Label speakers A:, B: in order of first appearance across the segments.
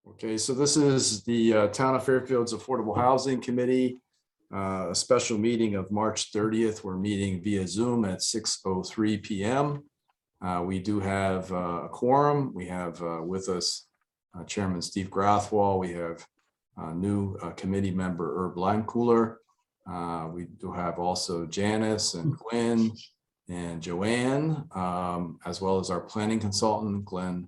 A: Okay, so this is the Town of Fairfield's Affordable Housing Committee, a special meeting of March 30th. We're meeting via Zoom at 6:03 p.m. We do have a quorum. We have with us Chairman Steve Grathwohl. We have new committee member Herb Langcooler. We do have also Janice and Glenn and Joanne, as well as our planning consultant, Glenn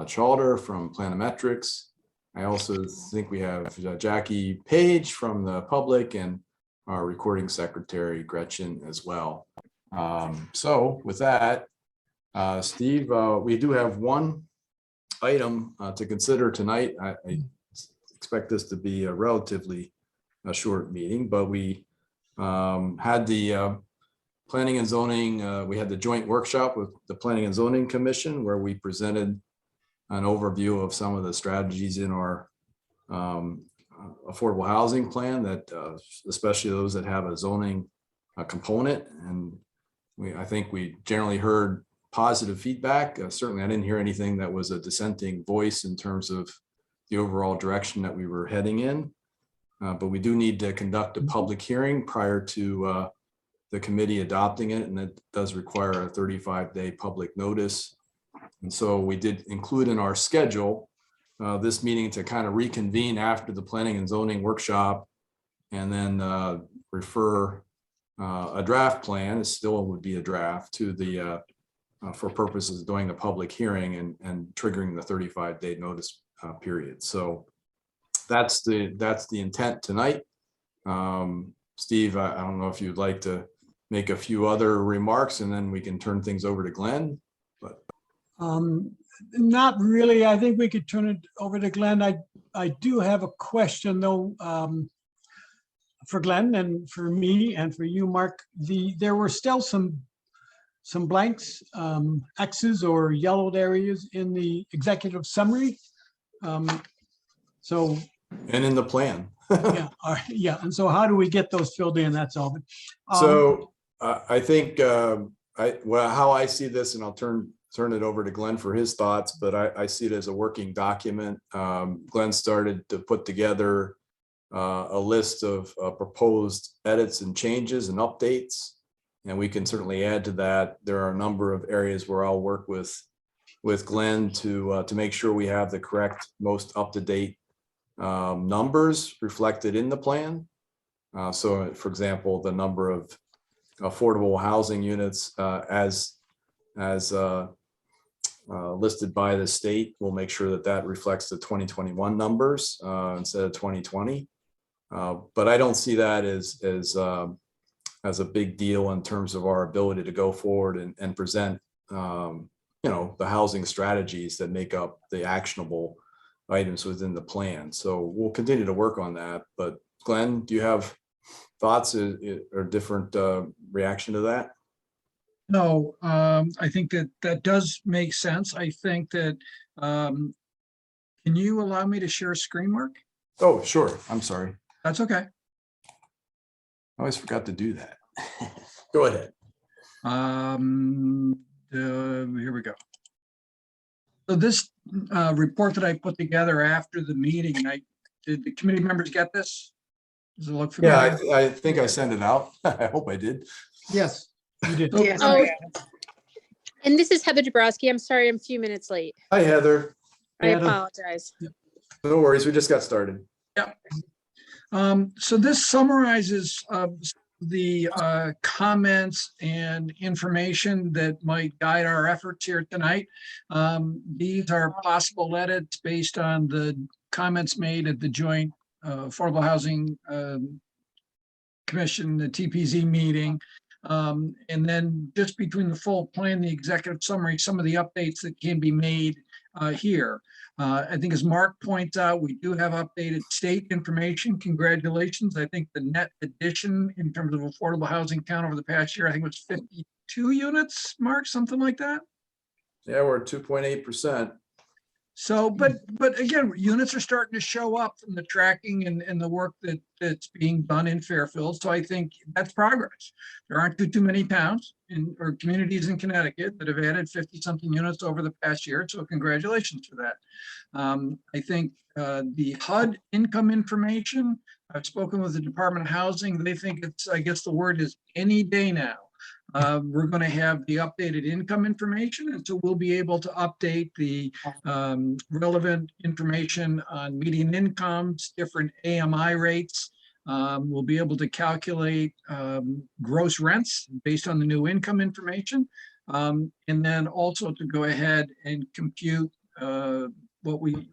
A: Chalder from Planometrics. I also think we have Jackie Page from the public and our recording secretary, Gretchen, as well. So with that, Steve, we do have one item to consider tonight. I expect this to be a relatively short meeting, but we had the planning and zoning, we had the joint workshop with the Planning and Zoning Commission where we presented an overview of some of the strategies in our affordable housing plan, that especially those that have a zoning component. And I think we generally heard positive feedback. Certainly I didn't hear anything that was a dissenting voice in terms of the overall direction that we were heading in. But we do need to conduct a public hearing prior to the committee adopting it, and it does require a 35-day public notice. And so we did include in our schedule this meeting to kind of reconvene after the planning and zoning workshop, and then refer a draft plan, it still would be a draft, to the for purposes of doing a public hearing and triggering the 35-day notice period. So that's the intent tonight. Steve, I don't know if you'd like to make a few other remarks and then we can turn things over to Glenn. But
B: not really. I think we could turn it over to Glenn. I do have a question though, for Glenn and for me and for you, Mark. There were still some blanks, X's or yellowed areas in the executive summary. So.
A: And in the plan.
B: Yeah. Yeah. And so how do we get those filled in? That's all.
A: So I think how I see this, and I'll turn it over to Glenn for his thoughts, but I see it as a working document. Glenn started to put together a list of proposed edits and changes and updates, and we can certainly add to that. There are a number of areas where I'll work with Glenn to make sure we have the correct, most up-to-date numbers reflected in the plan. So, for example, the number of affordable housing units as listed by the state, we'll make sure that reflects the 2021 numbers instead of 2020. But I don't see that as a big deal in terms of our ability to go forward and present the housing strategies that make up the actionable items within the plan. So we'll continue to work on that. But Glenn, do you have thoughts or different reaction to that?
C: No, I think that does make sense. I think that, can you allow me to share a screen, Mark?
A: Oh, sure. I'm sorry.
C: That's okay.
A: I always forgot to do that. Go ahead.
C: Here we go. So this report that I put together after the meeting, did the committee members get this? Does it look familiar?
A: Yeah, I think I sent it out. I hope I did.
B: Yes, you did.
C: Yes.
D: Oh, and this is Heather Dabrowski. I'm sorry, I'm a few minutes late.
A: Hi, Heather.
D: I
B: Heather.
D: apologize.
A: No worries. We just got started.
C: So this summarizes the comments and information that might guide our efforts here tonight. These are possible edits based on the comments made at the joint Affordable Housing Commission, the TPZ meeting. And then just between the full plan, the executive summary, some of the updates that can be made here. I think as Mark points out, we do have updated state information. Congratulations. I think the net addition in terms of affordable housing count over the past year, I think it was 52 units, Mark, something like that.
A: Yeah, we're at 2.8%.
C: So, but again, units are starting to show up from the tracking and the work that's being done in Fairfield. So I think that's progress. There aren't too many towns or communities in Connecticut that have added 50-something units over the past year. So congratulations for that. I think the HUD income information, I've spoken with the Department of Housing. They think it's, I guess the word is any day now. We're going to have the updated income information, and so we'll be able to update the relevant information on median incomes, different AMI rates. We'll be able to calculate gross rents based on the new income information, and then also to go ahead and compute what we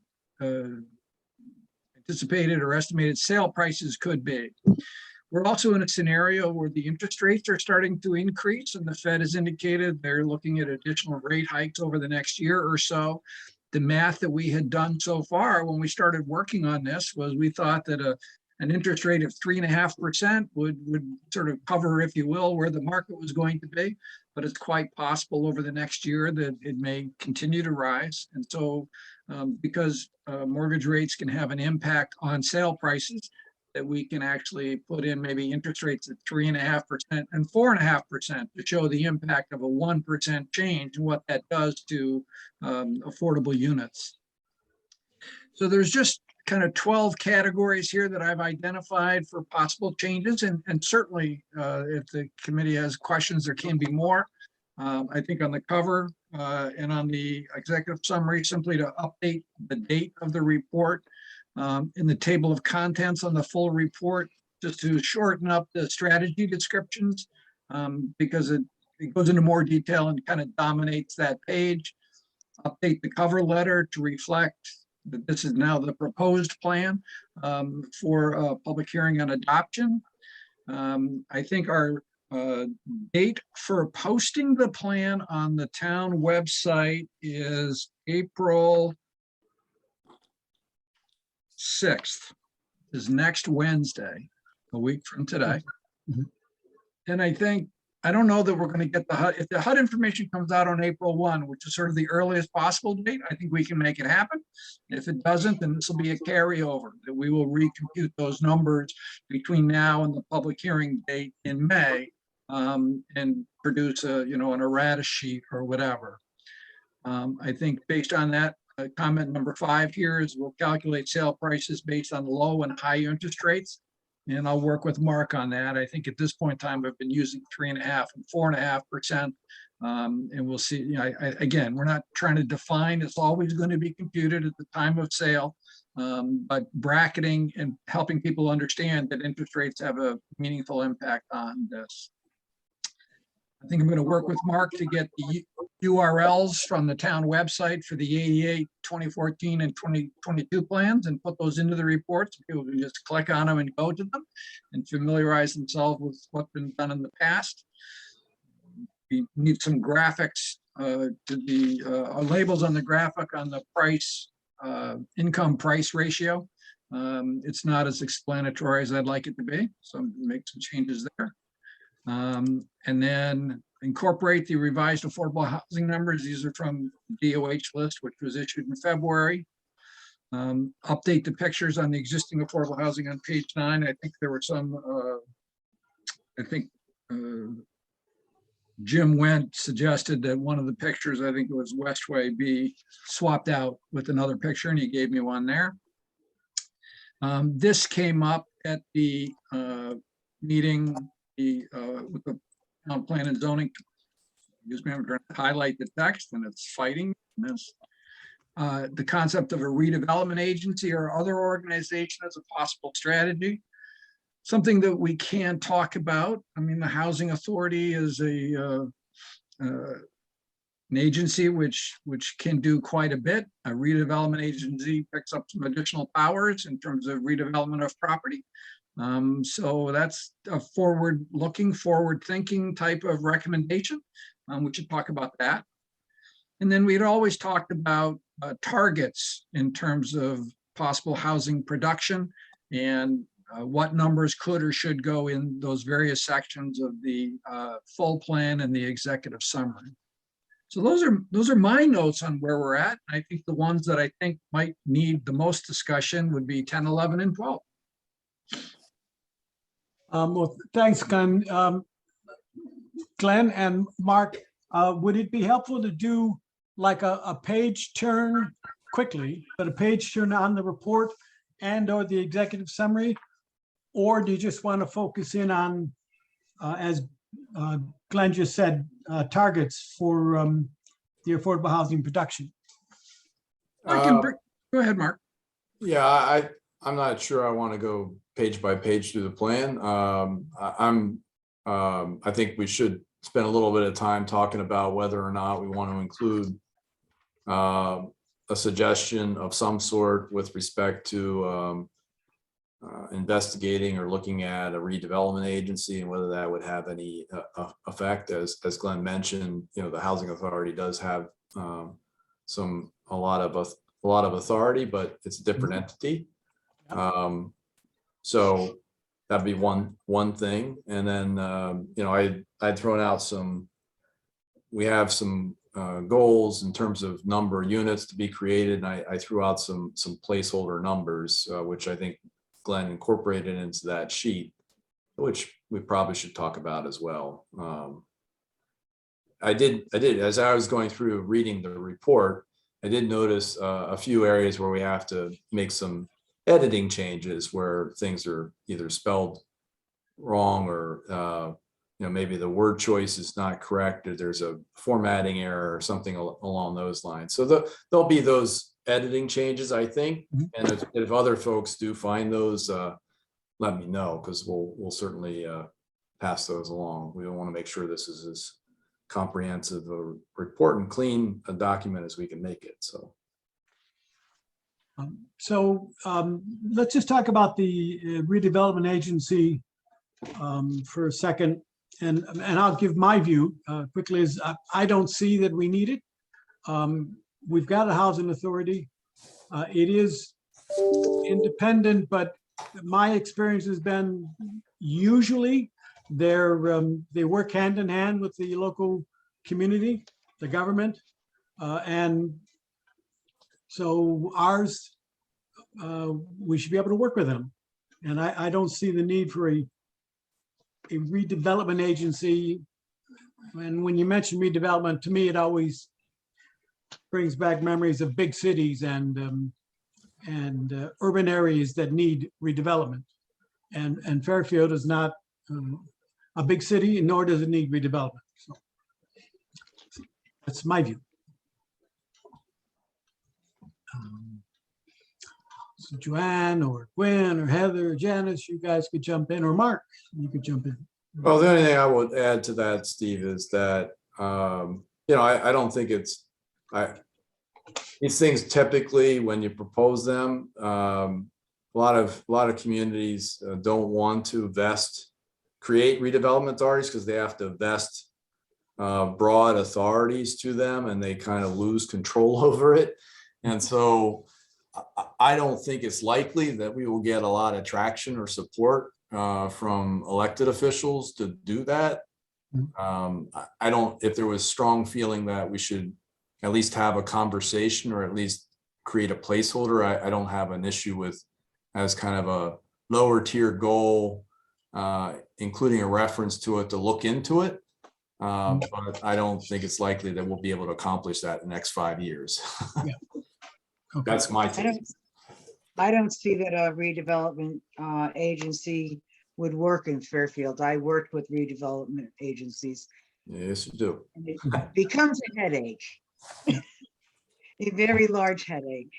C: anticipated or estimated sale prices could be. We're also in a scenario where the interest rates are starting to increase, and the Fed has indicated they're looking at additional rate hikes over the next year or so. The math that we had done so far when we started working on this was we thought that an interest rate of 3.5% would sort of cover, if you will, where the market was going to be. But it's quite possible over the next year that it may continue to rise. And so because mortgage rates can have an impact on sale prices, that we can actually put in maybe interest rates at 3.5% and 4.5% to show the impact of a 1% change and what that does to affordable units. So there's just kind of 12 categories here that I've identified for possible changes, and certainly if the committee has questions, there can be more. I think on the cover and on the executive summary, simply to update the date of the report. In the table of contents on the full report, just to shorten up the strategy descriptions, because it goes into more detail and kind of dominates that page. Update the cover letter to reflect that this is now the proposed plan for a public hearing on adoption. I think our date for posting the plan on the town website is April 6th, is next Wednesday, a week from today.
B: Mhm.
C: And I don't know that we're going to get the HUD. If the HUD information comes out on April 1, which is sort of the earliest possible date, I think we can make it happen. If it doesn't, then this will be a carryover, that we will recompute those numbers between now and the public hearing date in May, and produce an errata sheet or whatever. I think based on that, comment number 5 here is we'll calculate sale prices based on low and high interest rates. And I'll work with Mark on that. I think at this point in time, I've been using 3.5% and 4.5%. And we'll see, again, we're not trying to define, it's always going to be computed at the time of sale. But bracketing and helping people understand that interest rates have a meaningful impact on this. I think I'm going to work with Mark to get the URLs from the town website for the 88, 2014 and 2022 plans and put those into the reports. People can just click on them and go to them and familiarize themselves with what's been done in the past. We need some graphics to the labels on the graphic on the price, income price ratio. It's not as explanatory as I'd like it to be, so make some changes there. And then incorporate the revised affordable housing numbers. These are from DOH list, which was issued in February. Update the pictures on the existing affordable housing on page 9. I think there were some, Jim Wendt suggested that one of the pictures, I think it was Westway, be swapped out with another picture, and he gave me one there. This came up at the meeting with the town plan and zoning. Excuse me, I'm trying to highlight the text and it's fighting this. The concept of a redevelopment agency or other organization as a possible strategy. Something that we can talk about. I mean, the Housing Authority is an agency which can do quite a bit. A redevelopment agency picks up some additional powers in terms of redevelopment of property. So that's a forward-looking, forward-thinking type of recommendation. We should talk about that. And then we'd always talked about targets in terms of possible housing production and what numbers could or should go in those various sections of the full plan and the executive summary. So those are my notes on where we're at. I think the ones that I think might need the most discussion would be 10, 11, and 12.
B: Well, thanks, Glenn. Glenn and Mark, would it be helpful to do like a page turn quickly, but a page turn on the report and or the executive summary? Or do you just want to focus in on, as Glenn just said, targets for the affordable housing production?
C: Go ahead, Mark.
A: Yeah, I'm not sure I want to go page by page through the plan. I think we should spend a little bit of time talking about whether or not we want to include a suggestion of some sort with respect to investigating or looking at a redevelopment agency and whether that would have any effect. As Glenn mentioned, the housing authority does have a lot of authority, but it's a different entity. So that'd be one thing. And then I'd thrown out we have some goals in terms of number of units to be created, and I threw out some placeholder numbers, which I think Glenn incorporated into that sheet, which we probably should talk about as well. I did, as I was going through reading the report, I did notice a few areas where we have to make some editing changes where things are either spelled wrong or maybe the word choice is not correct, or there's a formatting error or something along those lines. So there'll be those editing changes, I think. And if other folks do find those, let me know, because we'll certainly pass those along. We want to make sure this is as comprehensive a report and clean a document as we can make it.
B: So let's just talk about the redevelopment agency for a second. And I'll give my view quickly. Is I don't see that we need it. We've got a housing authority. It is independent, but my experience has been usually they work hand in hand with the local community, the government, and so ours, we should be able to work with them. And I don't see the need for a redevelopment agency. And when you mention redevelopment, to me, it always brings back memories of big cities and urban areas that need redevelopment. And Fairfield is not a big city, nor does it need redevelopment. So that's my view. So Joanne or Gwen or Heather or Janice, you guys could jump in, or Mark, you could jump in.
A: Well, the only thing I would add to that, Steve, is that I don't think these things typically, when you propose them, a lot of communities don't want to create redevelopment authorities because they have to vest broad authorities to them, and they kind of lose control over it. And so I don't think it's likely that we will get a lot of traction or support from elected officials to do that. I don't, if there was strong feeling that we should at least have a conversation or at least create a placeholder, I don't have an issue with as kind of a lower tier goal, including a reference to it to look into it. But I don't think it's likely that we'll be able to accomplish that in the next 5 years.
B: Yeah. Okay.
A: That's my take.
E: I don't see that a redevelopment agency would work in Fairfield. I worked with redevelopment agencies.
A: Yes, you do.
E: And it becomes a headache, a very large headache,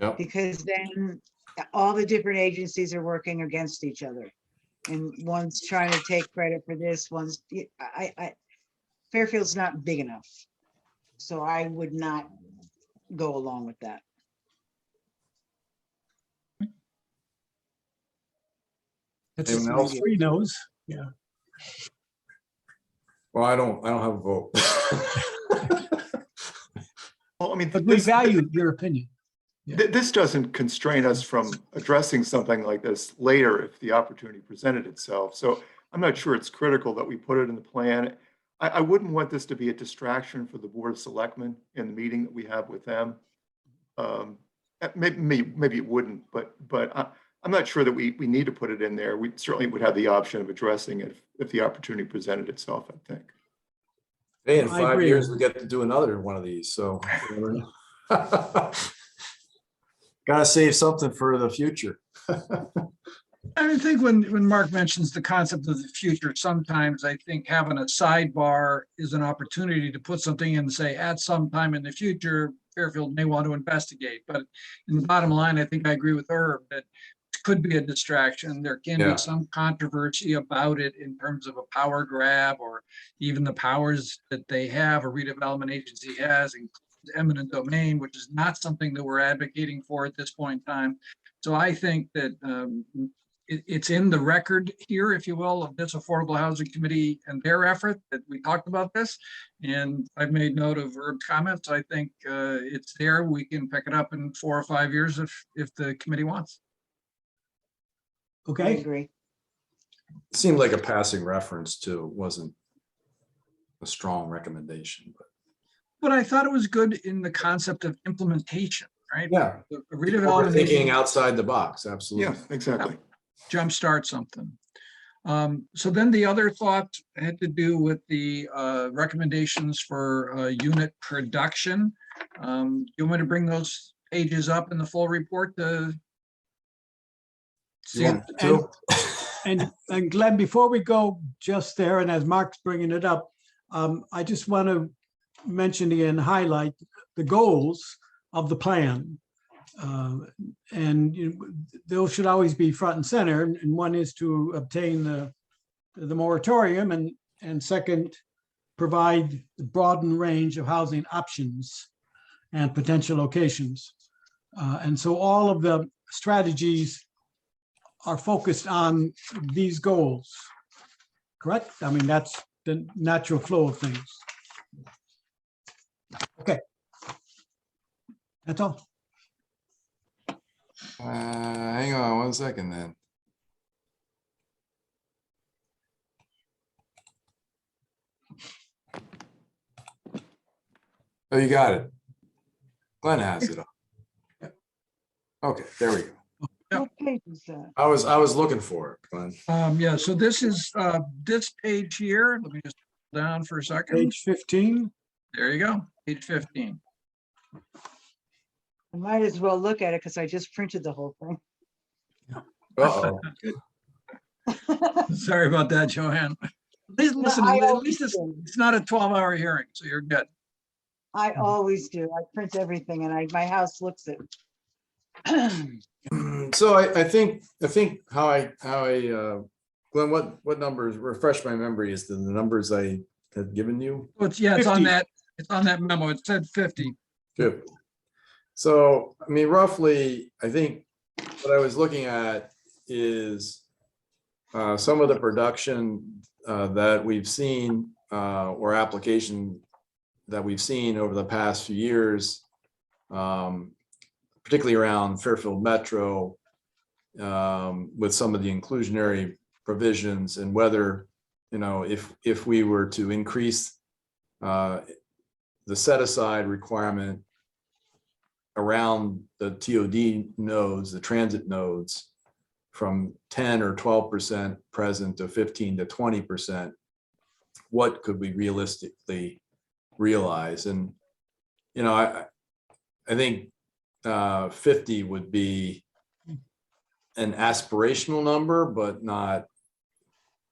A: Yep.
E: because then all the different agencies are working against each other. And one's trying to take credit for this, Fairfield's not big enough. So I would not go along with that.
B: It's
A: Anyone else?
B: 3 no's. Yeah.
A: Well, I don't have a vote.
F: Well, I mean,
B: But we value your opinion.
F: this doesn't constrain us from addressing something like this later if the opportunity presented itself. So I'm not sure it's critical that we put it in the plan. I wouldn't want this to be a distraction for the Board of Selectmen in the meeting that we have with them. Maybe it wouldn't, but I'm not sure that we need to put it in there. We certainly would have the option of addressing it if the opportunity presented itself, I think.
A: Hey, in
B: I
A: 5
B: agree.
A: years, we get to do another one of these, so. you never know. Gotta save something for the future.
C: I think when Mark mentions the concept of the future, sometimes I think having a sidebar is an opportunity to put something in and say, at some time in the future, Fairfield may want to investigate. But in the bottom line, I think I agree with Herb that it could be a distraction. There can
A: Yeah.
C: be some controversy about it in terms of a power grab or even the powers that they have, a redevelopment agency has, includes eminent domain, which is not something that we're advocating for at this point in time. So I think that it's in the record here, if you will, of this Affordable Housing Committee and their effort that we talked about this. And I've made note of Herb's comments. I think it's there. We can pick it up in 4 or 5 years if the committee wants.
E: I
B: Okay,
E: agree.
A: Seemed like a passing reference to, wasn't a strong recommendation, but
C: But I thought it was good in the concept of implementation, right?
A: yeah.
C: The
A: We're
C: redevelopment
A: thinking
C: agency
A: outside the box, absolutely.
F: Yeah, exactly.
C: jumpstart something. So then the other thought had to do with the recommendations for unit production. You want me to bring those pages up in the full report to
A: You
C: see?
A: want to?
B: and Glenn, before we go just there, and as Mark's bringing it up, I just want to mention again, highlight the goals of the plan. And those should always be front and center. And one is to obtain the moratorium, and second, provide the broadened range of housing options and potential locations. And so all of the strategies are focused on these goals, correct? I mean, that's the natural flow of things. Okay. That's all.
A: Hang on 1 second then. Oh, you got it. Glenn has it up. Okay, there we go.
E: What page is that?
A: I was looking for it, Glenn.
C: Yeah, so this is this page here. Let me just pull down for a second.
B: Page 15.
C: There you go, page 15.
E: I might as well look at it because I just printed the whole thing.
A: Uh-oh.
C: Sorry about that, Joanne. At least,
E: No,
C: listen,
E: I
C: at
E: always
C: least
E: do.
C: it's not a 12-hour hearing, so you're good.
E: I always do. I print everything and my house looks it.
A: So I think how I Glenn, what numbers, refresh my memory, is the numbers I had given you?
C: Well, it's on
B: 50.
C: that, it's on that memo. It said 50.
A: Good. So, I mean, roughly, I think what I was looking at is some of the production that we've seen or application that we've seen over the past few years, particularly around Fairfield Metro, with some of the inclusionary provisions, and whether, if we were to increase the set aside requirement around the TOD nodes, the transit nodes, from 10 or 12% present to 15 to 20%, what could we realistically realize? And, I think 50 would be an aspirational number, but not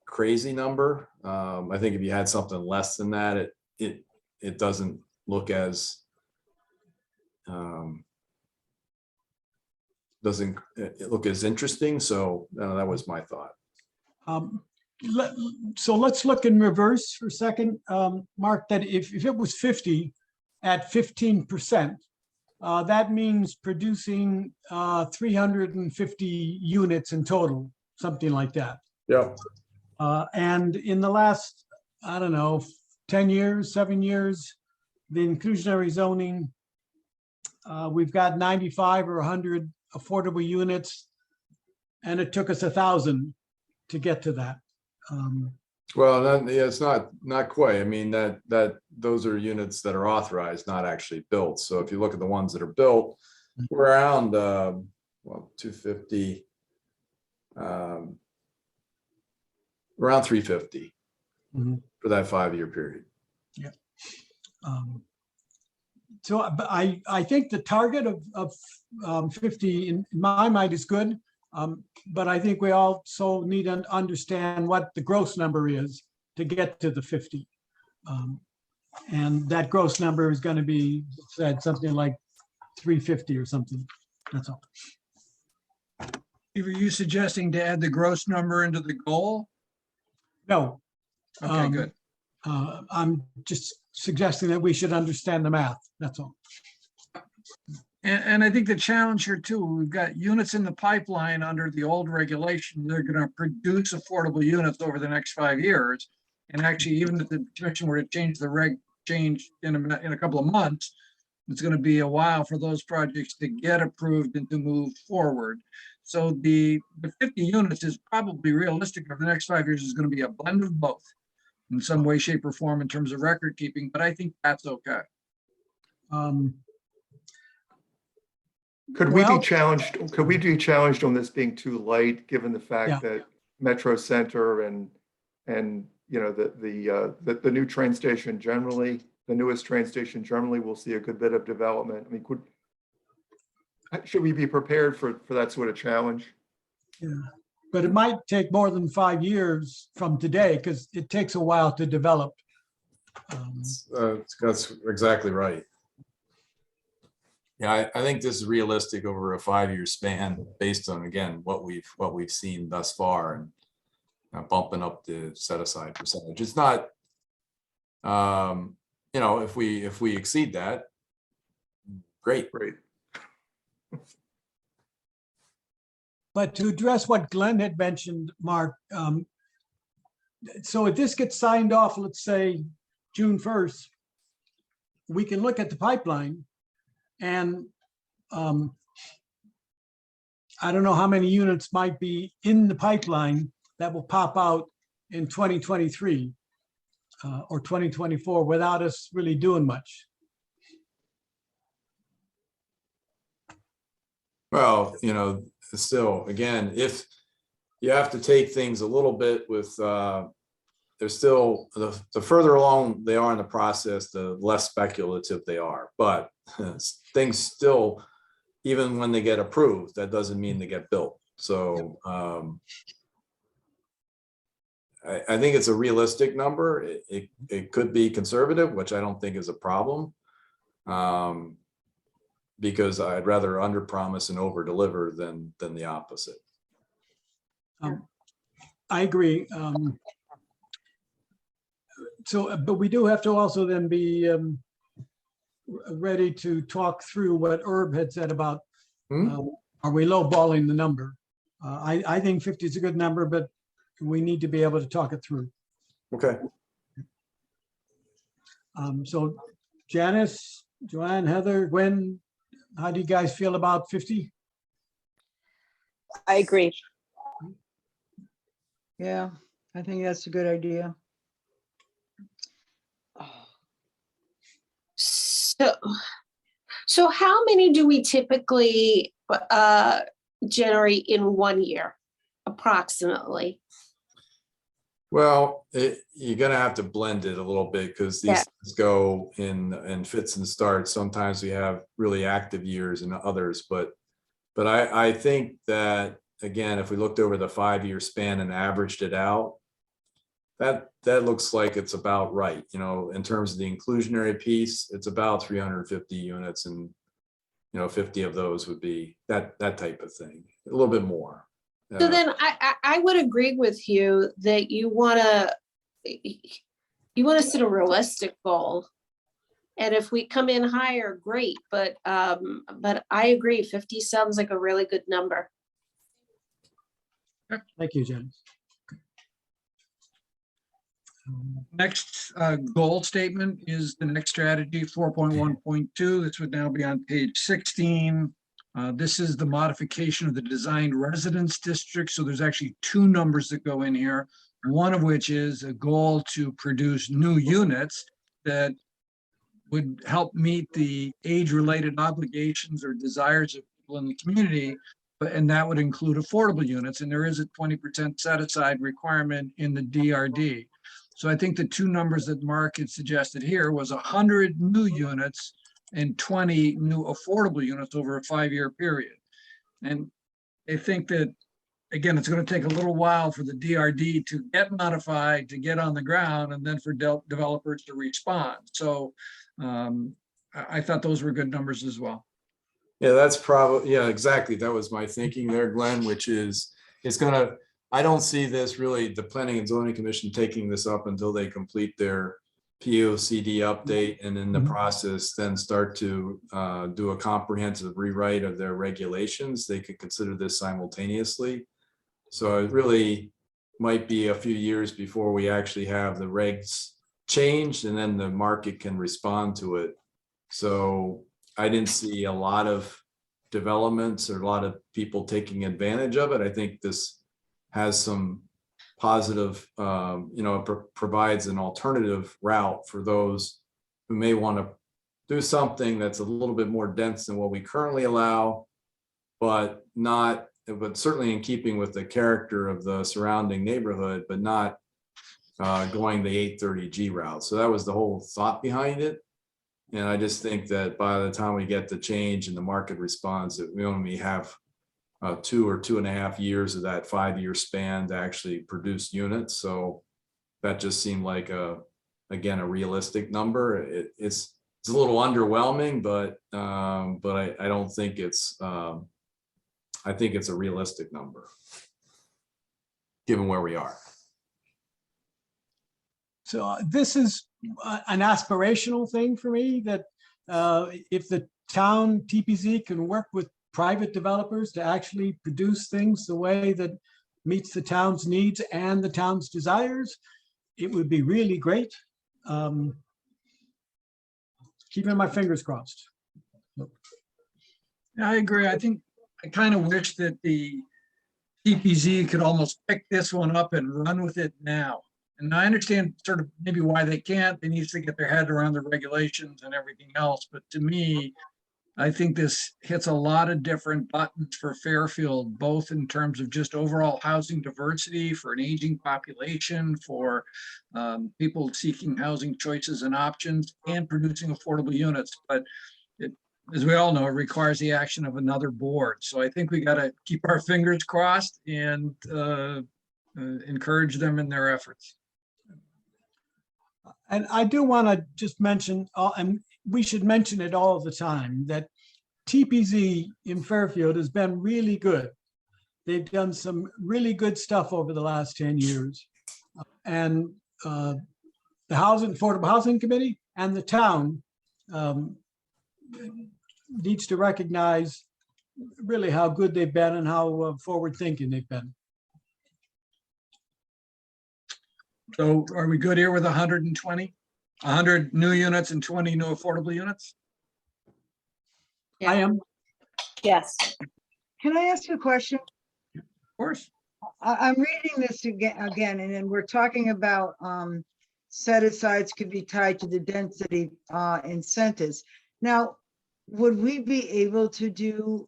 A: crazy number. I think if you had something less than that, it doesn't look as doesn't it look as interesting. So that was my thought.
B: So let's look in reverse for a second, Mark, that if it was 50 at 15%, that means producing 350 units in total, something like that.
A: Yeah.
B: And in the last, I don't know, 10 years, 7 years, the inclusionary zoning, we've got 95 or 100 affordable units, and it took us 1,000 to get to that.
A: Well, yeah, it's not quite. I mean, those are units that are authorized, not actually built. So if you look at the ones that are built, we're around, well, 250, around 350
B: Mhm.
A: for that 5-year period.
B: Um, So but I think the target of 50 in my mind is good. But I think we also need to understand what the gross number is to get to the 50. And that gross number is going to be said something like 350 or something. That's all.
C: Were you suggesting to add the gross number into the goal?
B: No,
C: Okay, good.
B: I'm just suggesting that we should understand the math. That's all.
C: And I think the challenge here too, we've got units in the pipeline under the old regulation. They're going to produce affordable units over the next 5 years. And actually, even if the commission were to change the reg change in a couple of months, it's going to be a while for those projects to get approved and to move forward. So the 50 units is probably realistic over the next 5 years is going to be a blend of both in some way, shape, or form in terms of record keeping, but I think that's okay.
B: Um,
F: Could we be
B: Well-
F: challenged, could we be challenged on this being too light, given the
B: Yeah.
F: fact that Metro Center and, you know, the new train station generally, the newest train station generally will see a good bit of development? I mean, should we be prepared for that sort of challenge?
B: But it might take more than 5 years from today because it takes a while to develop.
A: That's exactly right. Yeah, I think this is realistic over a 5-year span based on, again, what we've seen thus far and bumping up the set aside percentage. It's not, you know, if we exceed that, great.
F: Great.
B: But to address what Glenn had mentioned, Mark, so if this gets signed off, let's say June 1st, we can look at the pipeline and I don't know how many units might be in the pipeline that will pop out in 2023 or 2024 without us really doing much.
A: Well, you know, still, again, if you have to take things a little bit with, they're still, the further along they are in the process, the less speculative they are. But things still, even when they get approved, that doesn't mean they get built. So I think it's a realistic number. It could be conservative, which I don't think is a problem. Because I'd rather under promise and over deliver than the opposite.
B: I agree. So, but we do have to also then be ready to talk through what Herb had said about, are we lowballing the number? I think 50 is a good number, but we need to be able to talk it through.
A: Okay.
B: So Janice, Joanne, Heather, Gwen, how do you guys feel about 50?
G: I agree.
E: Yeah, I think that's a good idea.
G: So how many do we typically generate in 1 year, approximately?
A: Well, you're gonna have to blend it a little bit because these
G: Yeah.
A: things go in fits and starts. Sometimes we have really active years and others, but I think that, again, if we looked over the 5-year span and averaged it out, that looks like it's about right. You know, in terms of the inclusionary piece, it's about 350 units, and you know, 50 of those would be that type of thing, a little bit more.
G: So then I would agree with you that you want to set a realistic goal. And if we come in higher, great, but I agree, 50 sounds like a really good number.
B: Thank you, Janice.
C: Next goal statement is the next strategy, 4.1.2. This would now be on page 16. This is the modification of the designed residence district. So there's actually 2 numbers that go in here. one of which is a goal to produce new units that would help meet the age-related obligations or desires of people in the community, and that would include affordable units, and there is a 20% set-aside requirement in the DRD. So I think the two numbers that Mark had suggested here was 100 new units and 20 new affordable units over a 5-year period. And I think that, again, it's going to take a little while for the DRD to get modified, to get on the ground, and then for developers to respond. So I thought those were good numbers as well.
A: Yeah, that's probably, yeah, exactly. That was my thinking there, Glenn, which is, it's gonna, I don't see this really, the Planning and Zoning Commission taking this up until they complete their POCD update, and in the process, then start to do a comprehensive rewrite of their regulations. They could consider this simultaneously. So it really might be a few years before we actually have the regs changed, and then the market can respond to it. So I didn't see a lot of developments or a lot of people taking advantage of it. I think this has some positive, provides an alternative route for those who may want to do something that's a little bit more dense than what we currently allow, but certainly in keeping with the character of the surrounding neighborhood, but not going the 830G route. So that was the whole thought behind it. And I just think that by the time we get the change and the market response, that we only have 2 or 2.5 years of that 5-year span to actually produce units. So that just seemed like again, a realistic number. It's a little underwhelming, but I don't think it's, I think it's a realistic number given where we are.
B: So this is an aspirational thing for me, that if the town TPZ can work with private developers to actually produce things the way that meets the town's needs and the town's desires, it would be really great. Keeping my fingers crossed.
C: I agree. I think I kind of wish that the TPZ could almost pick this one up and run with it now. And I understand sort of maybe why they can't. They need to get their head around the regulations and everything else. But to me, I think this hits a lot of different buttons for Fairfield, both in terms of just overall housing diversity, for an aging population, for people seeking housing choices and options, and producing affordable units. But as we all know, it requires the action of another board. So I think we got to keep our fingers crossed and encourage them in their efforts.
B: And I do want to just mention, and we should mention it all the time, that TPZ in Fairfield has been really good. They've done some really good stuff over the last 10 years. And the Affordable Housing Committee and the town needs to recognize really how good they've been and how forward thinking they've been.
C: So are we good here with 120? 100 new units and 20 new affordable units?
B: I am.
G: Yes.
E: Can I ask you a question?
C: Of course.
E: I'm reading this again, and then we're talking about set-asides could be tied to the density incentives. Now, would we be able to do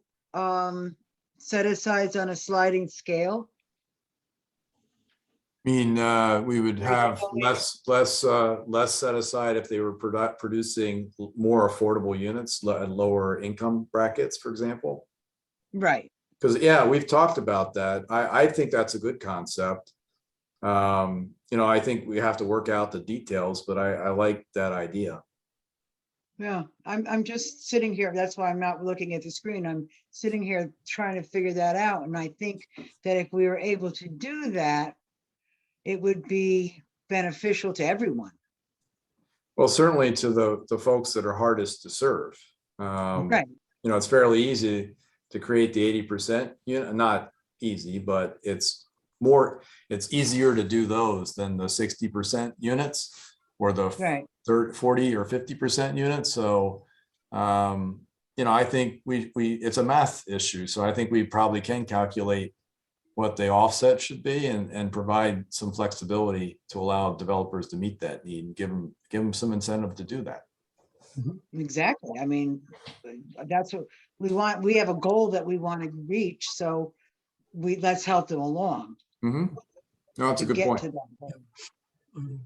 E: set-asides on a sliding scale?
A: I mean, we would have less set aside if they were producing more affordable units and lower income brackets, for example.
E: Right.
A: Because, yeah, we've talked about that. I think that's a good concept. I think we have to work out the details, but I like that idea.
E: Yeah, I'm just sitting here. That's why I'm not looking at the screen. I'm sitting here trying to figure that out. And I think that if we were able to do that, it would be beneficial to everyone.
A: Well, certainly to the folks that are hardest to serve.
E: Right.
A: It's fairly easy to create the 80%, not easy, but it's easier to do those than the 60% units or the
E: Right.
A: 40 or 50% units. So, I think we it's a math issue. So I think we probably can calculate what the offset should be and provide some flexibility to allow developers to meet that need and give them some incentive to do that.
E: Exactly. I mean, that's what we want. We have a goal that we want to reach, so let's help them along
A: Mhm. No, that's a
E: to
A: good
E: get
A: point.
E: to that goal.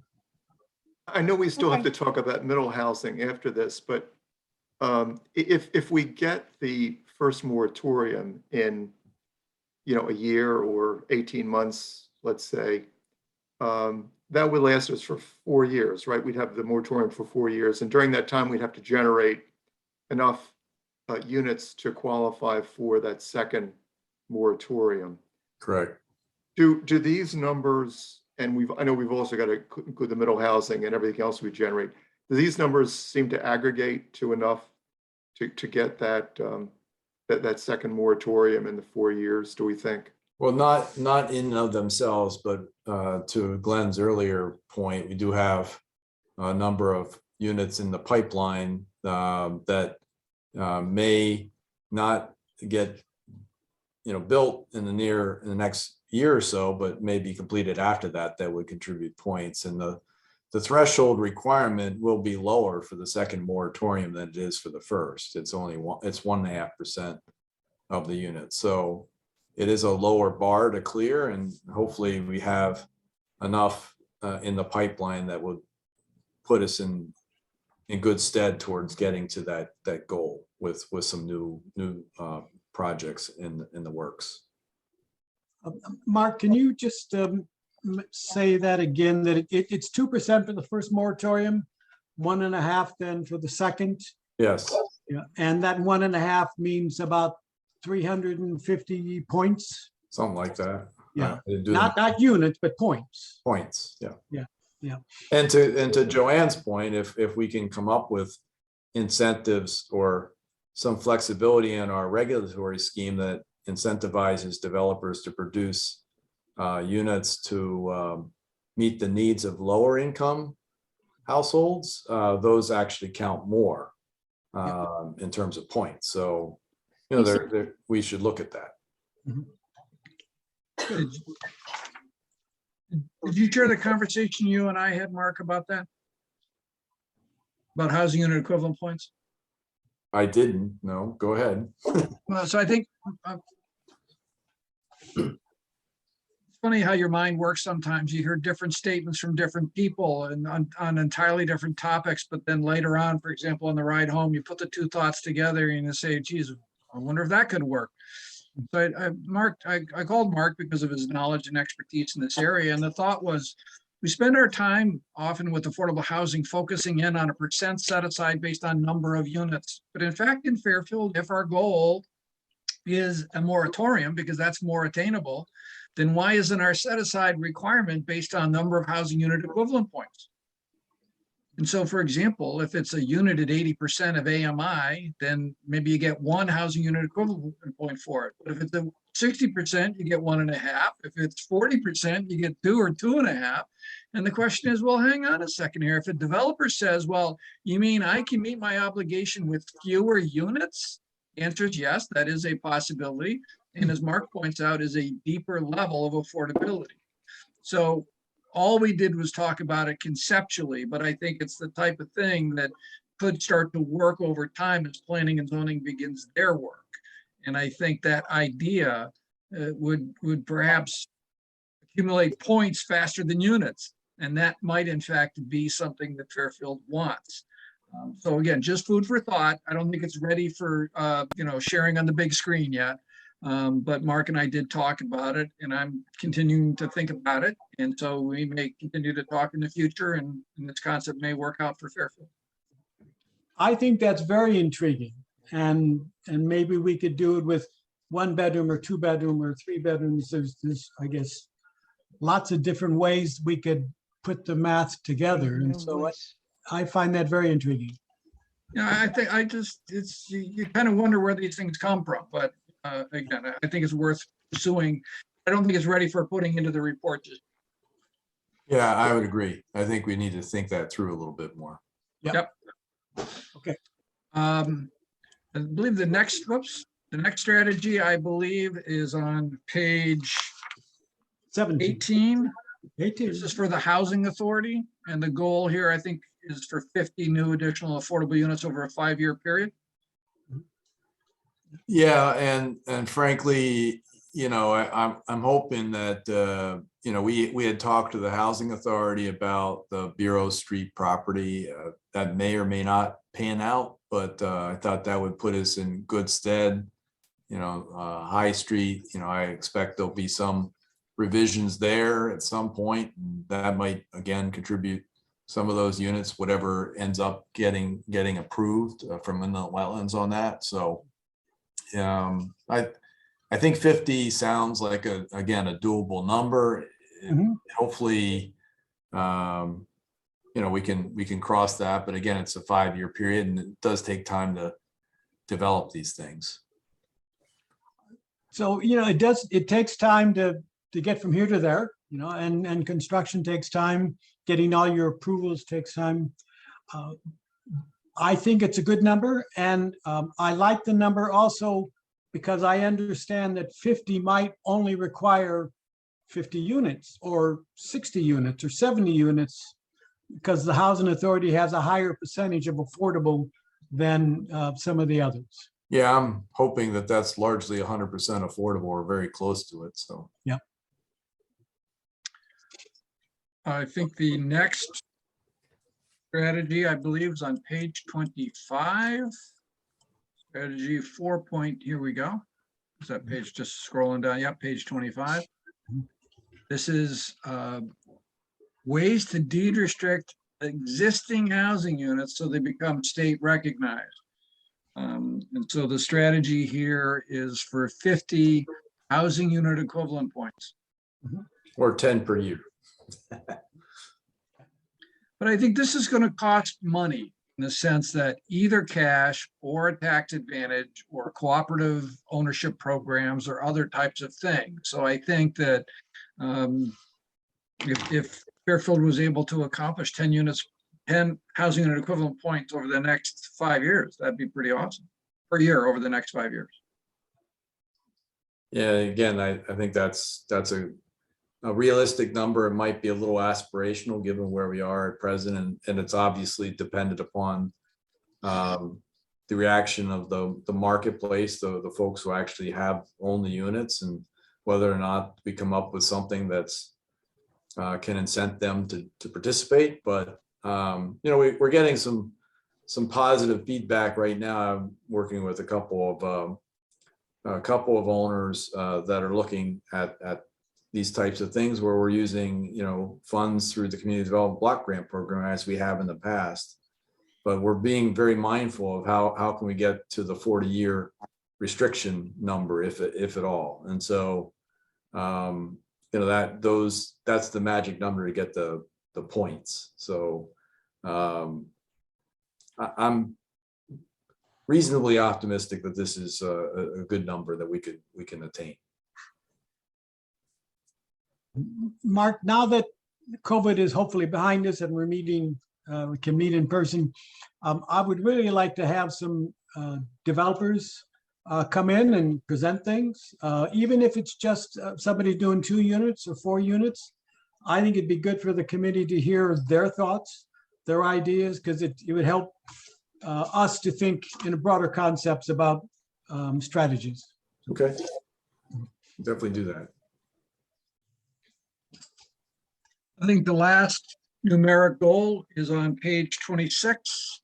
F: I know we still have
E: Okay.
F: to talk about middle housing after this, but if we get the first moratorium in, a year or 18 months, let's say, that would last us for 4 years, right? We'd have the moratorium for 4 years, and during that time, we'd have to generate enough units to qualify for that second moratorium.
A: Correct.
F: Do these numbers, and I know we've also got to include the middle housing and everything else we generate. Do these numbers seem to aggregate to enough to get that that second moratorium in the 4 years, do we think?
A: Well, not in and of themselves, but to Glenn's earlier point, we do have a number of units in the pipeline that may not get built in the next year or so, but may be completed after that would contribute points. And the threshold requirement will be lower for the second moratorium than it is for the first. It's 1.5% of the units. So it is a lower bar to clear, and hopefully we have enough in the pipeline that would put us in good stead towards getting to that goal with some new projects in the works.
B: Mark, can you just say that again, that it's 2% for the first moratorium, 1.5 then for the second?
A: Yes,
B: Yeah, and that 1.5 means about 350 points,
A: something like that.
B: Yeah.
A: I didn't do the
B: not units, but points.
A: points, yeah.
B: Yeah.
A: And to Joanne's point, if we can come up with incentives or some flexibility in our regulatory scheme that incentivizes developers to produce units to meet the needs of lower income households, those actually count more in terms of points. So, we should look at that.
C: Did you share the conversation you and I had, Mark, about that? About housing unit equivalent points?
A: I didn't, no, go ahead.
C: Well, so I think it's funny how your mind works sometimes. You hear different statements from different people and on entirely different topics, but then later on, for example, on the ride home, you put the two thoughts together and you say, geez, I wonder if that could work. So I called Mark because of his knowledge and expertise in this area. And the thought was, we spend our time often with affordable housing focusing in on a percent set aside based on number of units. But in fact, in Fairfield, if our goal is a moratorium, because that's more attainable, then why isn't our set aside requirement based on number of housing unit equivalent points? And so, for example, if it's a unit at 80% of AMI, then maybe you get 1 housing unit equivalent point for it. But if it's a 60%, you get 1.5. If it's 40%, you get 2 or 2.5. And the question is, well, hang on a second here. If a developer says, well, you mean I can meet my obligation with fewer units? The answer is yes, that is a possibility. And as Mark points out, is a deeper level of affordability. So all we did was talk about it conceptually, but I think it's the type of thing that could start to work over time as planning and zoning begins their work. And I think that idea would perhaps accumulate points faster than units. And that might in fact be something that Fairfield wants. So again, just food for thought. I don't think it's ready for sharing on the big screen yet. But Mark and I did talk about it, and I'm continuing to think about it. And so we may continue to talk in the future, and this concept may work out for Fairfield.
B: I think that's very intriguing. And maybe we could do it with 1 bedroom or 2 bedroom or 3 bedrooms. There's, I guess, lots of different ways we could put the math together. And so I find that very intriguing.
C: Yeah, I think you kind of wonder where these things come from, but again, I think it's worth pursuing. I don't think it's ready for putting into the report.
A: Yeah, I would agree. I think we need to think that through a little bit more.
C: Yep.
B: Okay.
C: I believe the next, whoops, The next strategy, I believe, is on page
B: 17,
C: 18.
B: 18.
C: This is for the Housing Authority, and the goal here, I think, is for 50 new additional affordable units over a 5-year period.
A: Yeah, and frankly, I'm hoping that, we had talked to the Housing Authority about the Bureau Street property. That may or may not pan out, but I thought that would put us in good stead. High Street, I expect there'll be some revisions there at some point. And that might, again, contribute some of those units, whatever ends up getting approved from inland wetlands on that. So I think 50 sounds like again, a doable number.
B: Mhm.
A: Hopefully, we can cross that, but again, it's a 5-year period and it does take time to develop these things.
B: So, it takes time to get from here to there, and construction takes time. Getting all your approvals takes time. I think it's a good number, and I like the number also because I understand that 50 might only require 50 units or 60 units or 70 units because the Housing Authority has a higher percentage of affordable than some of the others.
A: Yeah, I'm hoping that that's largely 100% affordable or very close to it. So,
C: I think the next strategy, I believe, is on page 25. Strategy 4 point, here we go. Is that page just scrolling down? Yeah, page 25. This is ways to deed restrict existing housing units so they become state recognized. And so the strategy here is for 50 housing unit equivalent points.
A: or 10 per year.
C: But I think this is going to cost money in the sense that either cash or a tax advantage or cooperative ownership programs or other types of things. So I think that if Fairfield was able to accomplish 10 housing unit equivalent points over the next 5 years, that'd be pretty awesome per year over the next 5 years.
A: Yeah, again, I think that's a realistic number. It might be a little aspirational given where we are at present, and it's obviously dependent upon the reaction of the marketplace, the folks who actually own the units, and whether or not we come up with something that's can incent them to participate. But we're getting some positive feedback right now. I'm working with a couple of owners that are looking at these types of things where we're using, funds through the Community Development Block Grant Program as we have in the past. But we're being very mindful of how can we get to the 40-year restriction number, if at all. And so, that's the magic number to get the points. So I'm reasonably optimistic that this is a good number that we can attain.
B: Mark, now that COVID is hopefully behind us and we can meet in person, I would really like to have some developers come in and present things, even if it's just somebody doing 2 units or 4 units. I think it'd be good for the committee to hear their thoughts, their ideas, because it would help us to think in broader concepts about strategies.
A: Okay, definitely do that.
C: I think the last numeric goal is on page 26.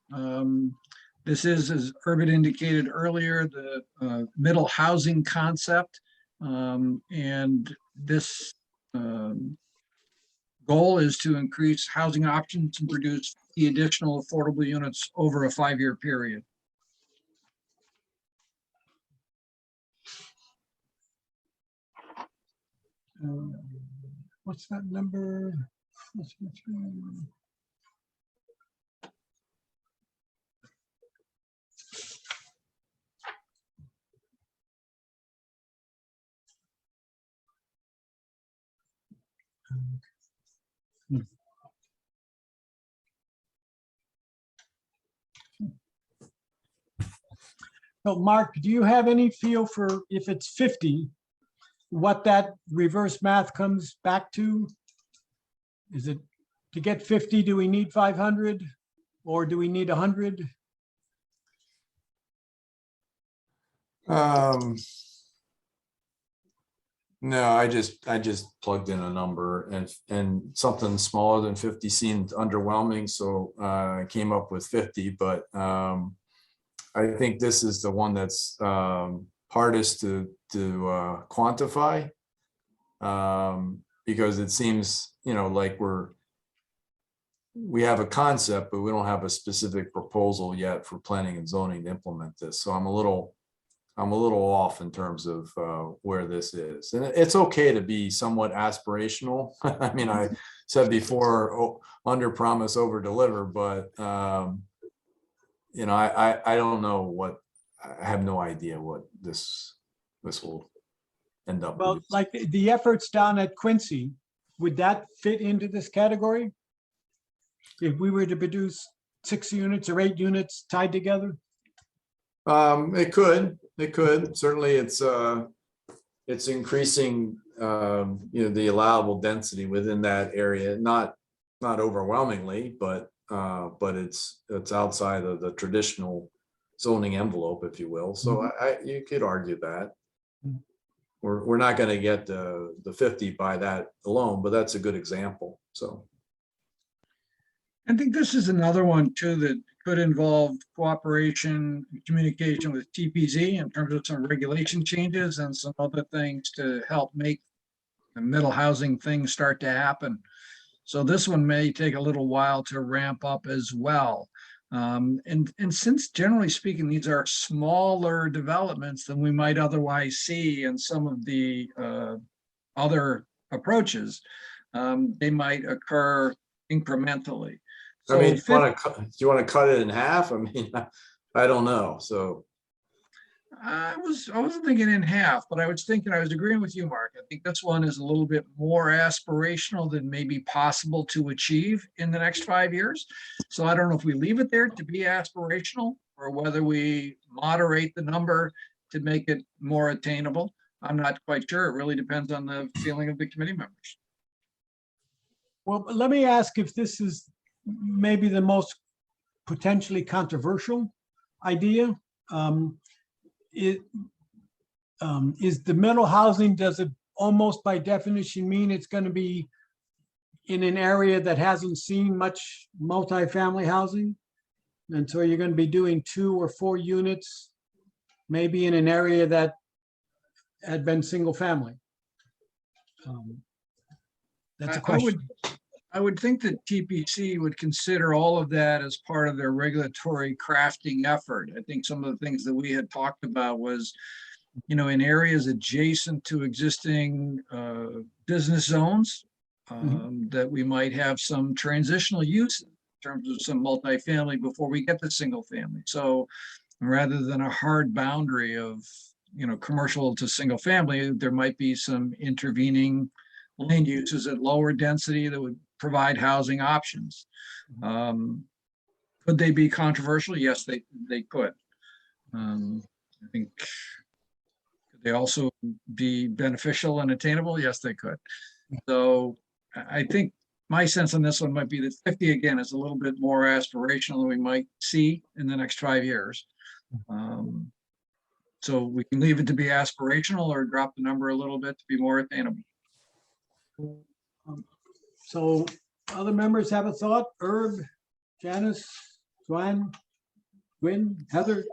C: This is, as Urban indicated earlier, the middle housing concept. And this goal is to increase housing options and produce the additional affordable units over a 5-year period.
B: What's that number? So Mark, do you have any feel for if it's 50, what that reverse math comes back to? Is it, to get 50, do we need 500 or do we need 100?
A: No, I just plugged in a number and something smaller than 50 seemed underwhelming, so I came up with 50, but I think this is the one that's hardest to quantify, because it seems, like we have a concept, but we don't have a specific proposal yet for planning and zoning to implement this. So I'm a little off in terms of where this is. And it's okay to be somewhat aspirational. I mean, I said before, under promise, over deliver, but I don't know I have no idea what this will end up.
B: Well, like the efforts down at Quincy, would that fit into this category? If we were to produce 6 units or 8 units tied together?
A: It could certainly. It's increasing, the allowable density within that area, not overwhelmingly, but it's outside of the traditional zoning envelope, if you will. So you could argue that we're not going to get the 50 by that alone, but that's a good example. So
C: I think this is another one too that could involve cooperation, communication with TPZ in terms of some regulation changes and some other things to help make the middle housing thing start to happen. So this one may take a little while to ramp up as well. And since generally speaking, these are smaller developments than we might otherwise see in some of the other approaches, they might occur incrementally.
A: I mean,
C: So
A: do you want to cut it in half? I mean, I don't know. So
C: I wasn't thinking in half, but I was agreeing with you, Mark. I think this one is a little bit more aspirational than maybe possible to achieve in the next 5 years. So I don't know if we leave it there to be aspirational or whether we moderate the number to make it more attainable. I'm not quite sure. It really depends on the feeling of the committee members.
B: Well, let me ask if this is maybe the most potentially controversial idea. Is the middle housing, does it almost by definition mean it's going to be in an area that hasn't seen much multifamily housing? And so you're going to be doing 2 or 4 units, maybe in an area that had been single family. That's a question.
C: I would think that TPC would consider all of that as part of their regulatory crafting effort. I think some of the things that we had talked about was, in areas adjacent to existing business zones, that we might have some transitional use in terms of some multifamily before we get to single family. So rather than a hard boundary of, commercial to single family, there might be some intervening land uses at lower density that would provide housing options. Could they be controversial? Yes, they could. I think, could they also be beneficial and attainable? Yes, they could. So I think my sense on this one might be that 50 again is a little bit more aspirational than we might see in the next 5 years. So we can leave it to be aspirational or drop the number a little bit to be more attainable.
B: So other members have a thought? Herb, Janice, Joanne, Gwyn, Heather?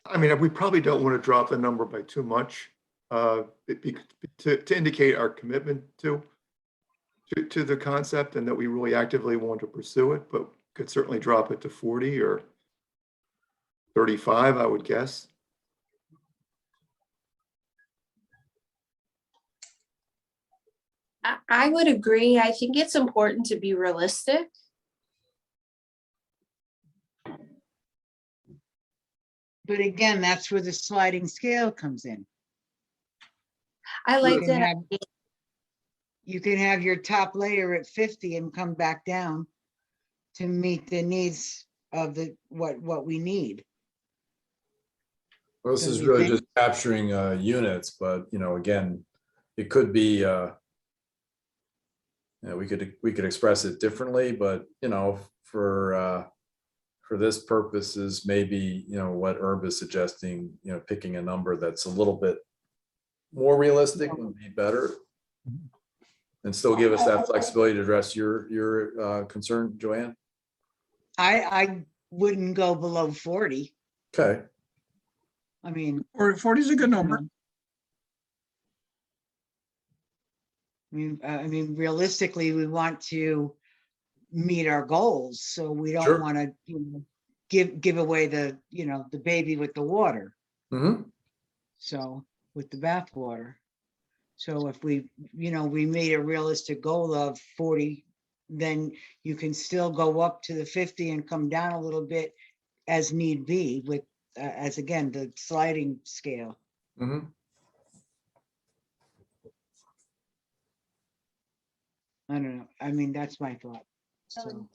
F: I mean, we probably don't want to drop the number by too much, to indicate our commitment to the concept and that we really actively want to pursue it, but could certainly drop it to 40 or 35, I would guess.
G: I would agree. I think it's important to be realistic.
E: But again, that's where the sliding scale comes in.
G: I
E: You
G: like
E: can
G: that.
E: have- You can have your top layer at 50 and come back down to meet the needs of what we need.
A: Well, this
E: Don't
A: is
E: you
A: really
E: think?
A: just capturing units, but again, it could be we could express it differently, but for this purposes, maybe what Herb is suggesting, picking a number that's a little bit more realistic would be better. And still give us that flexibility to address your concern, Joanne.
E: I wouldn't go below 40.
A: Okay,
E: I mean,
C: Or 40 is a good number.
E: I mean, realistically, we want to meet our goals, so we
A: Sure.
E: don't want to give away the baby with the water.
A: hmm
E: So with the bathwater. So if we made a realistic goal of 40, then you can still go up to the 50 and come down a little bit as need be with, as again, the sliding scale.
A: hmm
E: I don't know. I mean, that's my thought. So.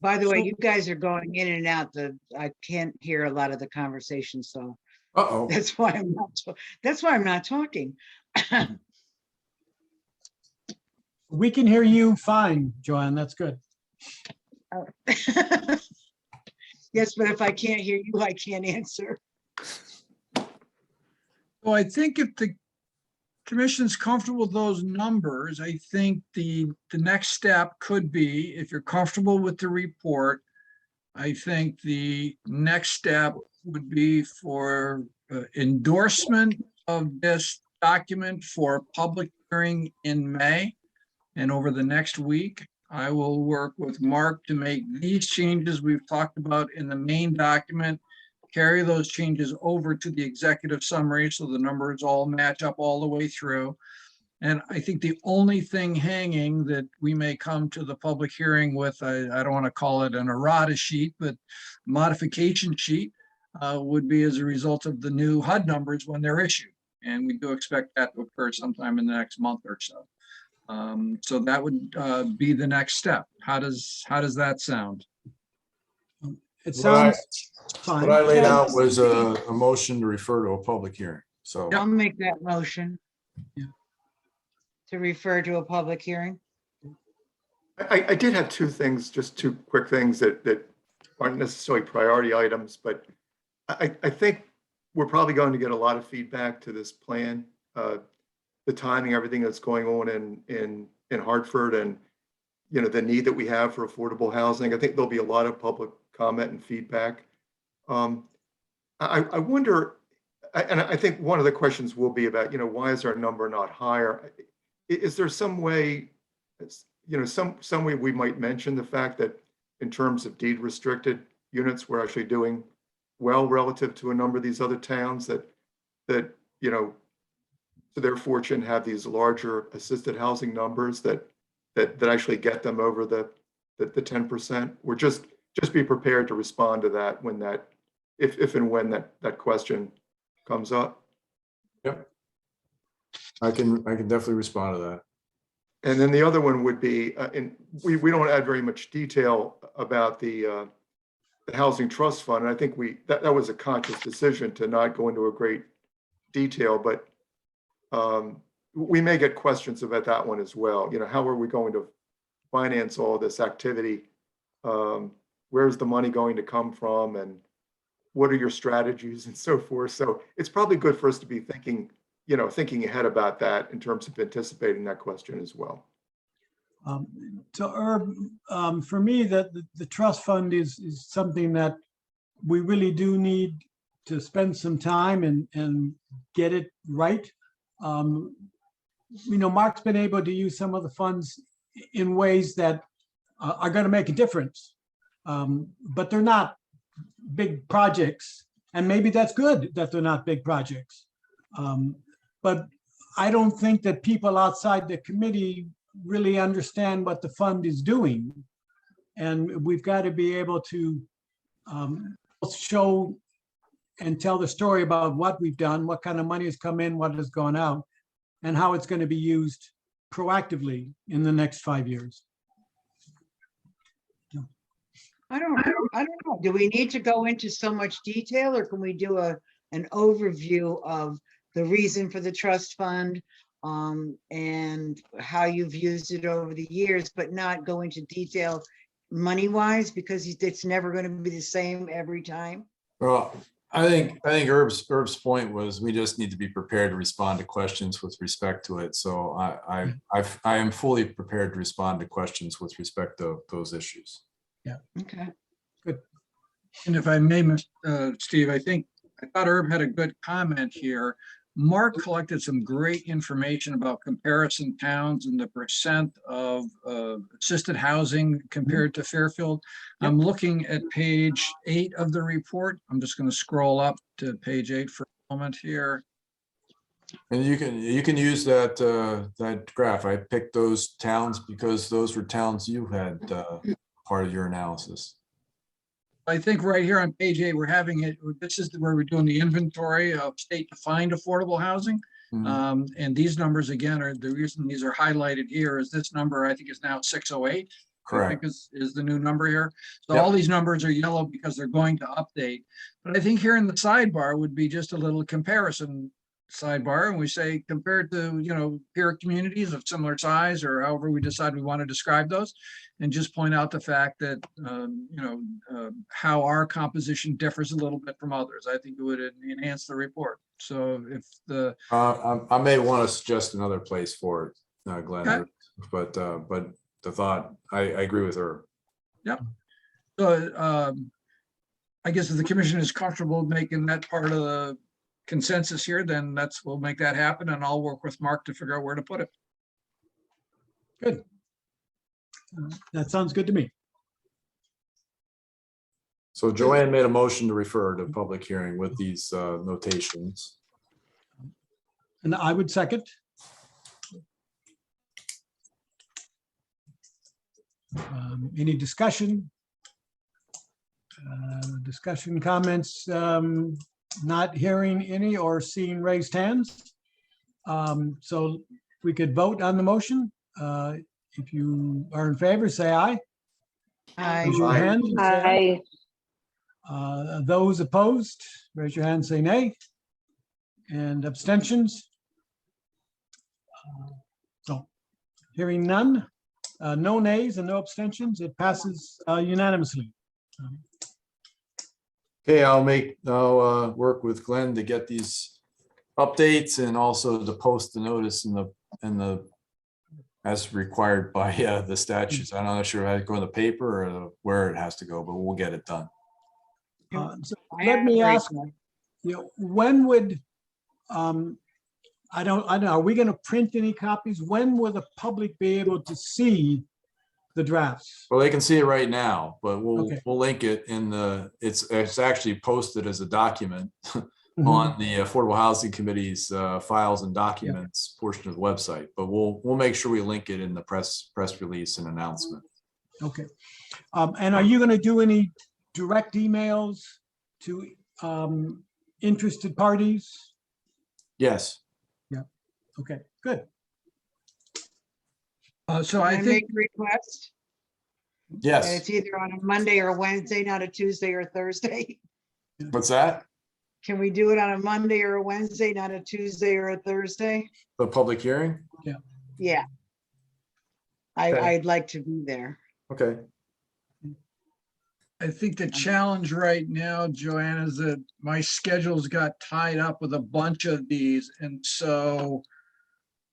E: By the way,
C: So-
E: you guys are going in and out. I can't hear a lot of the conversation, so
A: Uh-oh.
E: that's why I'm not talking.
B: We can hear you fine, Joanne. That's good.
E: Yes, but if I can't hear you, I can't answer.
C: Well, I think if the commission's comfortable with those numbers, I think the next step could be, if you're comfortable with the report, I think the next step would be for endorsement of this document for public hearing in May. And over the next week, I will work with Mark to make these changes we've talked about in the main document, carry those changes over to the executive summary so the numbers all match up all the way through. And I think the only thing hanging that we may come to the public hearing with, I don't want to call it an errata sheet, but modification sheet would be as a result of the new HUD numbers when they're issued. And we do expect that to occur sometime in the next month or so. So that would be the next step. How does that sound?
B: It
A: What I-
B: sounds fine.
A: What I laid
E: Yeah.
A: out was a motion to refer to a public hearing. So,
E: I'll make that motion.
C: Yeah.
E: To refer to a public hearing.
F: I did have two things, just two quick things that aren't necessarily priority items, but I think we're probably going to get a lot of feedback to this plan. The timing, everything that's going on in Hartford, and the need that we have for affordable housing. I think there'll be a lot of public comment and feedback. I wonder, and I think one of the questions will be about, why is our number not higher? Is there some way, some way we might mention the fact that in terms of deed restricted units, we're actually doing well relative to a number of these other towns that to their fortune have these larger assisted housing numbers that actually get them over the 10%. We're just be prepared to respond to that when if and when that question comes up.
A: I can definitely respond to that.
F: And then the other one would be, and we don't add very much detail about the Housing Trust Fund. And I think that was a conscious decision to not go into a great detail, but we may get questions about that one as well. How are we going to finance all this activity? Where's the money going to come from? And what are your strategies and so forth? So it's probably good for us to be thinking ahead about that in terms of anticipating that question as well.
B: So Herb, for me, the trust fund is something that we really do need to spend some time and get it right. Mark's been able to use some of the funds in ways that are going to make a difference, but they're not big projects, and maybe that's good that they're not big projects. But I don't think that people outside the committee really understand what the fund is doing. And we've got to be able to show and tell the story about what we've done, what kind of money has come in, what has gone out, and how it's going to be used proactively in the next 5 years.
E: I don't know. Do we need to go into so much detail, or can we do an overview of the reason for the trust fund? And how you've used it over the years, but not go into detail money-wise, because it's never going to be the same every time?
A: Well, I think Herb's point was we just need to be prepared to respond to questions with respect to it. So I am fully prepared to respond to questions with respect to those issues.
E: Okay.
C: And if I may, Steve, I thought Herb had a good comment here. Mark collected some great information about comparison towns and the percent of assisted housing compared to Fairfield. I'm looking at page 8 of the report. I'm just going to scroll up to page 8 for a moment here.
A: And you can use that graph. I picked those towns because those were towns you had part of your analysis.
C: I think right here on page 8, we're having it, this is where we're doing the inventory of state-defined affordable housing.
A: Mhm.
C: And these numbers, again, are the reason these are highlighted here is this number, I think, is now 608. I
A: Correct.
C: think is the new number here. So
A: Yep.
C: all these numbers are yellow because they're going to update. But I think here in the sidebar would be just a little comparison sidebar. And we say compared to, peer communities of similar size, or however we decide we want to describe those. And just point out the fact that, how our composition differs a little bit from others. I think it would enhance the report. So if the,
A: I may want to suggest another place for it, Glenn,
C: Okay.
A: but the thought, I agree with her.
C: so I guess if the commission is comfortable making that part of the consensus here, then we'll make that happen, and I'll work with Mark to figure out where to put it.
B: Good. That sounds good to me.
A: So Joanne made a motion to refer to public hearing with these notations.
B: And I would second. Any discussion? Discussion, comments? Not hearing any or seeing raised hands. So we could vote on the motion. If you are in favor, say aye. Raise your
F: Aye.
B: hand. and say aye. Those opposed, raise your hand, say nay. And abstentions? So hearing none, no nays and no abstentions, it passes unanimously.
A: Okay, I'll work with Glenn to get these updates and also to post the notice in the as required by the statutes. I'm not sure how to go in the paper or where it has to go, but we'll get it done.
B: So let me ask, when would, I don't know, are we going to print any copies? When will the public be able to see the drafts?
A: Well, they can see it right now, but
B: Okay.
A: we'll link it in it's actually posted as a document
B: Mhm.
A: on the Affordable Housing Committee's files and documents portion of the website, but we'll make sure we link it in the press release and announcement.
B: Okay. And are you going to do any direct emails to interested parties?
A: Yes.
B: Okay, good.
C: So
E: Can
C: I
E: I
C: think,
E: make a request? That
A: Yes.
E: it's either on a Monday or Wednesday, not a Tuesday or Thursday.
A: What's that?
E: Can we do it on a Monday or a Wednesday, not a Tuesday or a Thursday?
A: The public hearing?
E: Yeah.
A: Okay.
E: I'd like to be there.
A: Okay.
C: I think the challenge right now, Joanne, is that my schedule's got tied up with a bunch of these. And so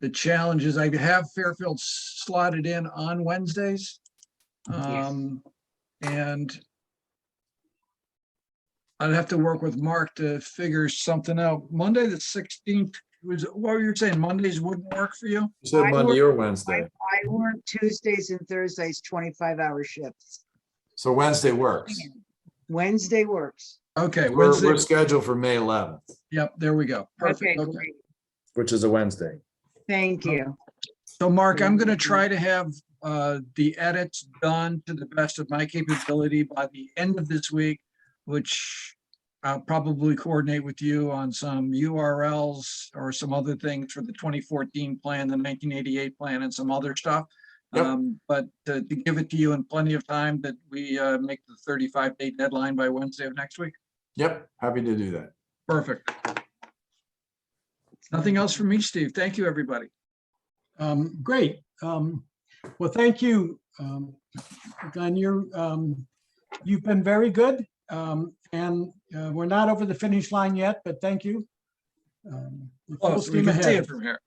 C: the challenge is I have Fairfield slotted in on Wednesdays. And I'd have to work with Mark to figure something out. Monday, the 16th, what were you saying? Mondays wouldn't work for you?
A: You said
E: I
A: Monday
E: work-
A: or Wednesday.
E: I work Tuesdays and Thursdays, 25-hour shifts.
A: So Wednesday works.
E: Wednesday works.
C: Okay,
A: We're
C: Wednesday.
A: scheduled for May 11th,
C: Yep, there we go.
E: Okay,
C: Perfect. Okay.
E: great.
A: which is a Wednesday.
E: Thank you.
C: So Mark, I'm going to try to have the edits done to the best of my capability by the end of this week, which I'll probably coordinate with you on some URLs or some other things for the 2014 plan, the 1988 plan, and some other stuff.
A: Yep.
C: But to give it to you in plenty of time that we make the 35-day deadline by Wednesday of next week.
A: Yep, happy to do that.
C: Perfect. Nothing else from me, Steve. Thank you, everybody.
B: Great. Well, thank you, Glenn. You've been very good. And we're not over the finish line yet, but thank you. We're full
C: Oh, so we
B: steam
C: can see
B: ahead.
C: it from here.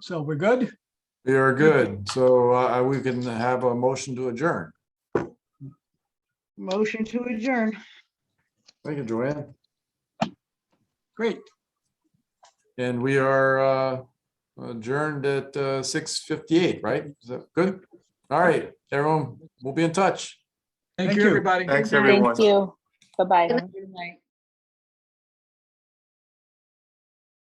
B: So we're good?
A: We are good. So we can have a motion to adjourn.
E: Motion to adjourn.
A: Thank you, Joanne.
B: Great.
A: And we are adjourned at 6:58, right? Is that good? All right, everyone, we'll be in touch.
C: Thank
B: Thank
C: you,
B: you.
C: everybody.
F: Thanks,
G: Thank
F: everyone.
H: Thank you. Bye-bye.
E: Good night.